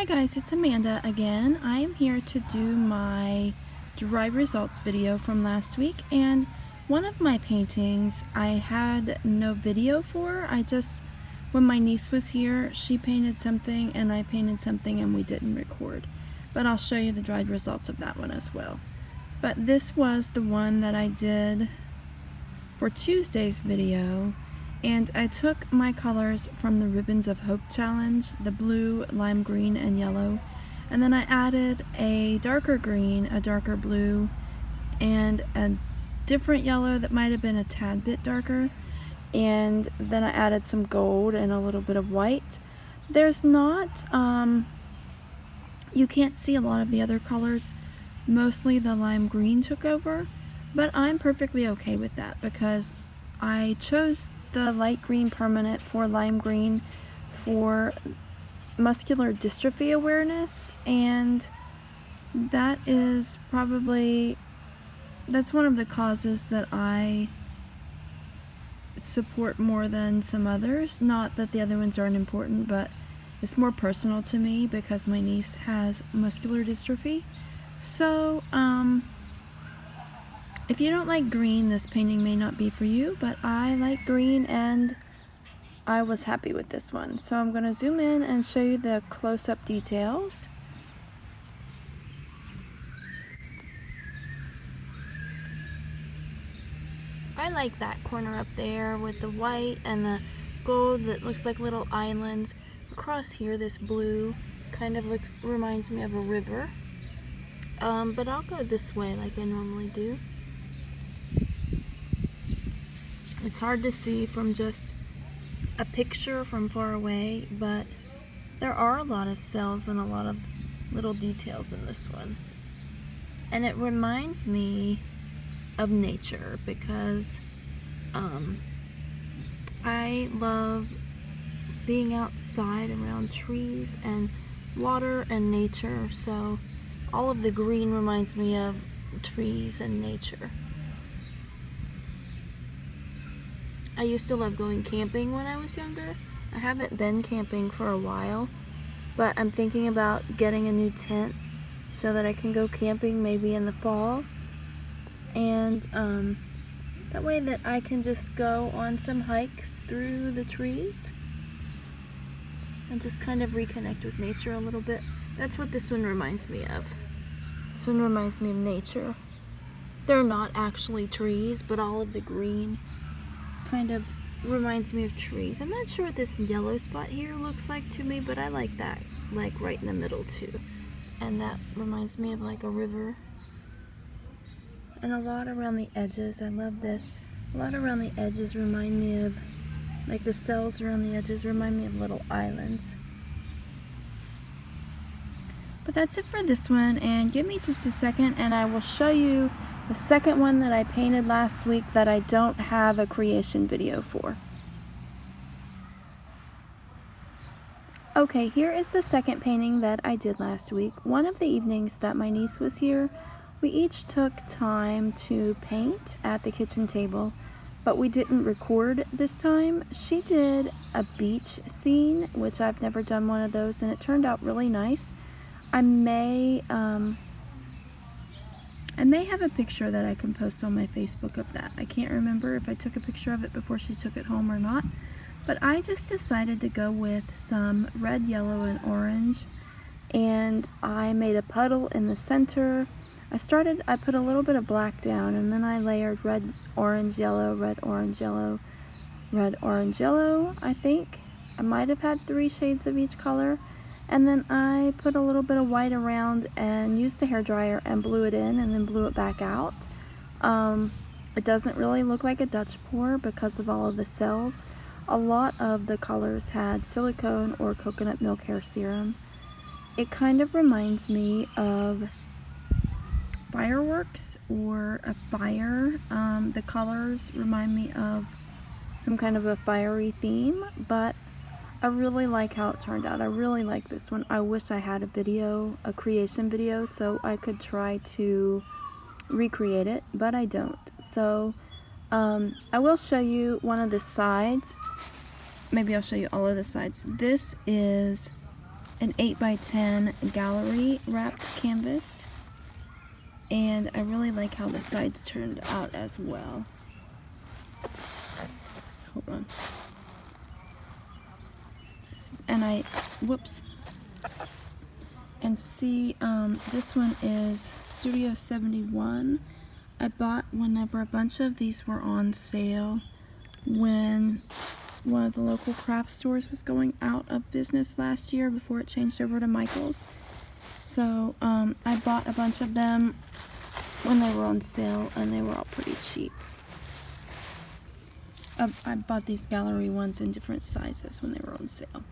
Hi guys, it's Amanda again. I am here to do my dry results video from last week, and one of my paintings I had no video for. When my niece was here, she painted something and I painted something and we didn't record. But I'll show you the dried results of that one as well. But this was the one that I did for Tuesday's video. And I took my colors from the Ribbons of Hope challenge, the blue, lime green, and yellow. And then I added a darker green, a darker blue, and a different yellow that might have been a tad bit darker. And then I added some gold and a little bit of white. There's not, you can't see a lot of the other colors. Mostly the lime green took over, but I'm perfectly okay with that because I chose the light green permanent for lime green for muscular dystrophy awareness, and that's one of the causes that I support more than some others. Not that the other ones aren't important, but it's more personal to me because my niece has muscular dystrophy. So, if you don't like green, this painting may not be for you, but I like green and I was happy with this one. So I'm going to zoom in and show you the close-up details. I like that corner up there with the white and the gold that looks like little islands. Across here, this blue kind of reminds me of a river. But I'll go this way like I normally do. It's hard to see from just a picture from far away, but there are a lot of cells and a lot of little details in this one. And it reminds me of nature because I love being outside around trees and water and nature, so all of the green reminds me of trees and nature. I used to love going camping when I was younger. I haven't been camping for a while, but I'm thinking about getting a new tent so that I can go camping maybe in the fall. And that way that I can just go on some hikes through the trees and just kind of reconnect with nature a little bit. That's what this one reminds me of. This one reminds me of nature. They're not actually trees, but all of the green kind of reminds me of trees. I'm not sure what this yellow spot here looks like to me, but I like that, like right in the middle too. And that reminds me of like a river. And a lot around the edges, I love this. A lot around the edges remind me of, like the cells around the edges remind me of little islands. But that's it for this one, and give me just a second and I will show you the second one that I painted last week that I don't have a creation video for. Okay, here is the second painting that I did last week. One of the evenings that my niece was here, we each took time to paint at the kitchen table, but we didn't record this time. She did a beach scene, which I've never done one of those, and it turned out really nice. I may have a picture that I can post on my Facebook of that. I can't remember if I took a picture of it before she took it home or not. But I just decided to go with some red, yellow, and orange. And I made a puddle in the center. I put a little bit of black down, and then I layered red, orange, yellow, red, orange, yellow, red, orange, yellow, I think. I might have had 3 shades of each color. And then I put a little bit of white around and used the hairdryer and blew it in and then blew it back out. It doesn't really look like a Dutch pour because of all of the cells. A lot of the colors had silicone or coconut milk hair serum. It kind of reminds me of fireworks or a fire. The colors remind me of some kind of a fiery theme, but I really like how it turned out. I really like this one. I wish I had a creation video, so I could try to recreate it, but I don't. So I will show you one of the sides. Maybe I'll show you all of the sides. This is an 8x10 gallery wrapped canvas, and I really like how the sides turned out as well. Hold on. And whoops. And see, this one is Studio 71. I bought whenever a bunch of these were on sale when one of the local craft stores was going out of business last year before it changed over to Michael's. So I bought a bunch of them when they were on sale, and they were all pretty cheap. I bought these gallery ones in different sizes when they were on sale.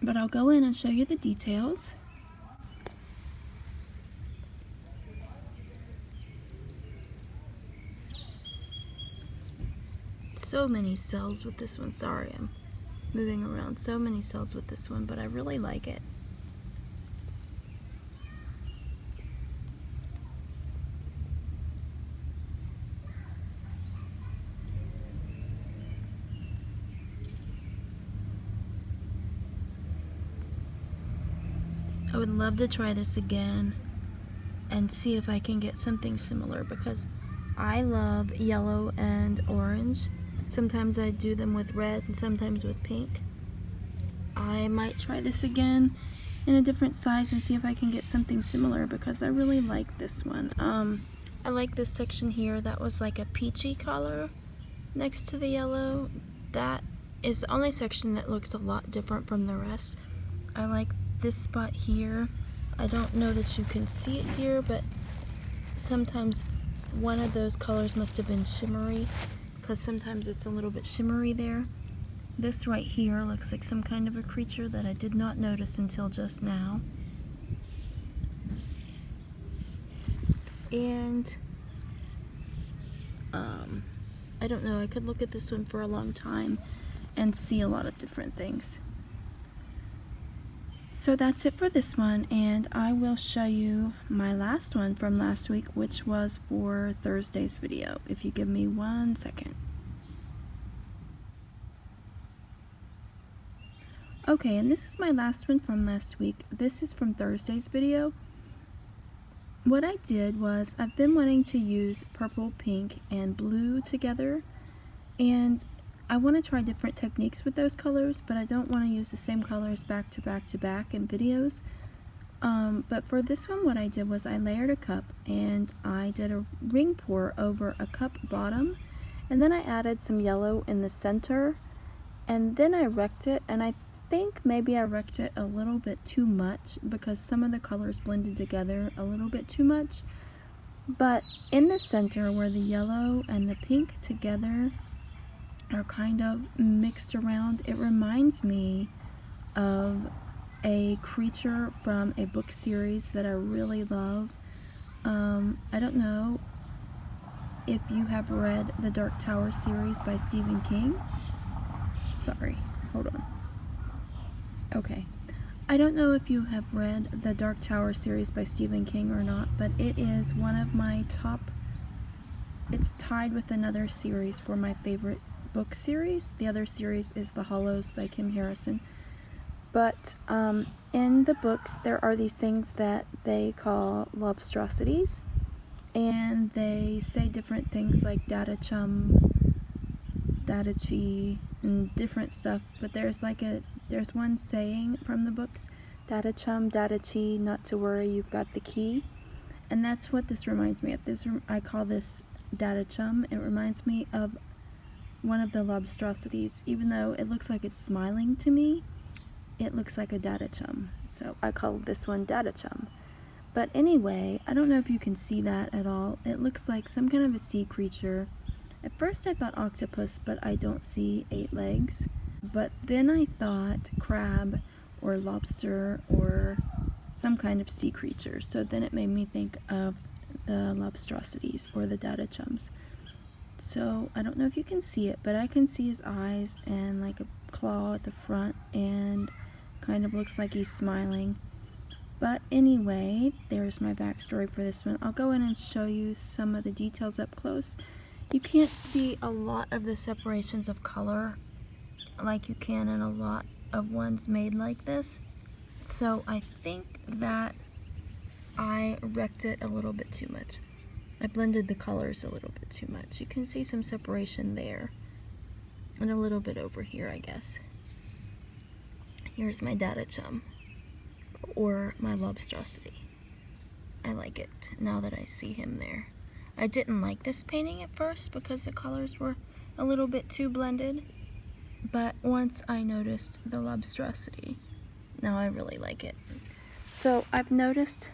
But I'll go in and show you the details. So many cells with this one. Sorry, I'm moving around. So many cells with this one, but I really like it. I would love to try this again and see if I can get something similar, because I love yellow and orange. Sometimes I do them with red and sometimes with pink. I might try this again in a different size and see if I can get something similar, because I really like this one. I like this section here that was like a peachy color next to the yellow. That is the only section that looks a lot different from the rest. I like this spot here. I don't know that you can see it here, but sometimes one of those colors must have been shimmery, because sometimes it's a little bit shimmery there. This right here looks like some kind of a creature that I did not notice until just now. And I don't know, I could look at this one for a long time and see a lot of different things. So that's it for this one, and I will show you my last one from last week, which was for Thursday's video, if you give me 1 second. Okay, and this is my last one from last week. This is from Thursday's video. What I did was, I've been wanting to use purple, pink, and blue together, and I want to try different techniques with those colors, but I don't want to use the same colors back to back to back in videos. But for this one, what I did was I layered a cup, and I did a ring pour over a cup bottom, and then I added some yellow in the center, and then I wrecked it, and I think maybe I wrecked it a little bit too much because some of the colors blended together a little bit too much. But in the center, where the yellow and the pink together are kind of mixed around, it reminds me of a creature from a book series that I really love. I don't know if you have read the Dark Tower series by Stephen King. Sorry, hold on. Okay. I don't know if you have read the Dark Tower series by Stephen King or not, but it is one of my top, it's tied with another series for my favorite book series. The other series is The Hollows by Kim Harrison. But in the books, there are these things that they call lobstrosities, and they say different things like data chum, data chi, and different stuff. But there's one saying from the books, data chum, data chi, not to worry, you've got the key. And that's what this reminds me of. I call this data chum. It reminds me of one of the lobstrosities. Even though it looks like it's smiling to me, it looks like a data chum. So I call this one data chum. But anyway, I don't know if you can see that at all. It looks like some kind of a sea creature. At first I thought octopus, but I don't see 8 legs. But then I thought crab or lobster or some kind of sea creature. So then it made me think of the lobstrosities or the data chums. So I don't know if you can see it, but I can see his eyes and like a claw at the front, and kind of looks like he's smiling. But anyway, there's my backstory for this one. I'll go in and show you some of the details up close. You can't see a lot of the separations of color like you can in a lot of ones made like this. So I think that I wrecked it a little bit too much. I blended the colors a little bit too much. You can see some separation there and a little bit over here, I guess. Here's my Data Chum, or my Lobstrosity. I like it now that I see him there. I didn't like this painting at first because the colors were a little bit too blended, but once I noticed the Lobstrosity, now I really like it. So I've noticed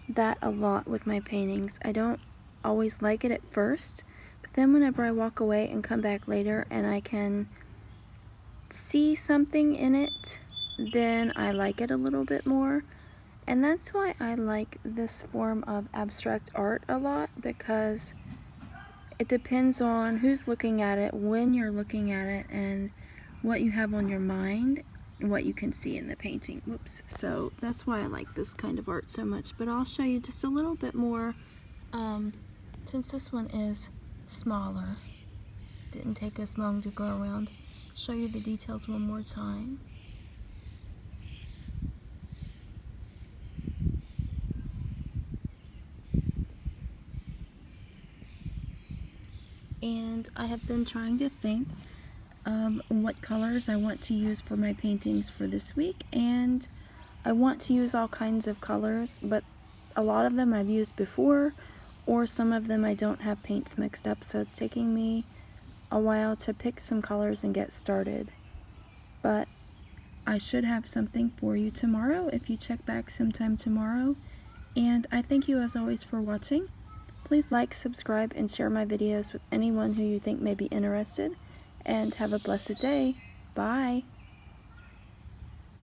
that a lot with my paintings. I don't always like it at first, but then whenever I walk away and come back later and I can see something in it, then I like it a little bit more. And that's why I like this form of abstract art a lot, because it depends on who's looking at it, when you're looking at it, and what you have on your mind, and what you can see in the painting. Whoops. So that's why I like this kind of art so much. But I'll show you just a little bit more, since this one is smaller. Didn't take us long to go around. Show you the details one more time. And I have been trying to think what colors I want to use for my paintings for this week, and I want to use all kinds of colors, but a lot of them I've used before, or some of them I don't have paints mixed up, so it's taking me a while to pick some colors and get started. But I should have something for you tomorrow if you check back sometime tomorrow, and I thank you as always for watching. Please like, subscribe, and share my videos with anyone who you think may be interested, and have a blessed day. Bye!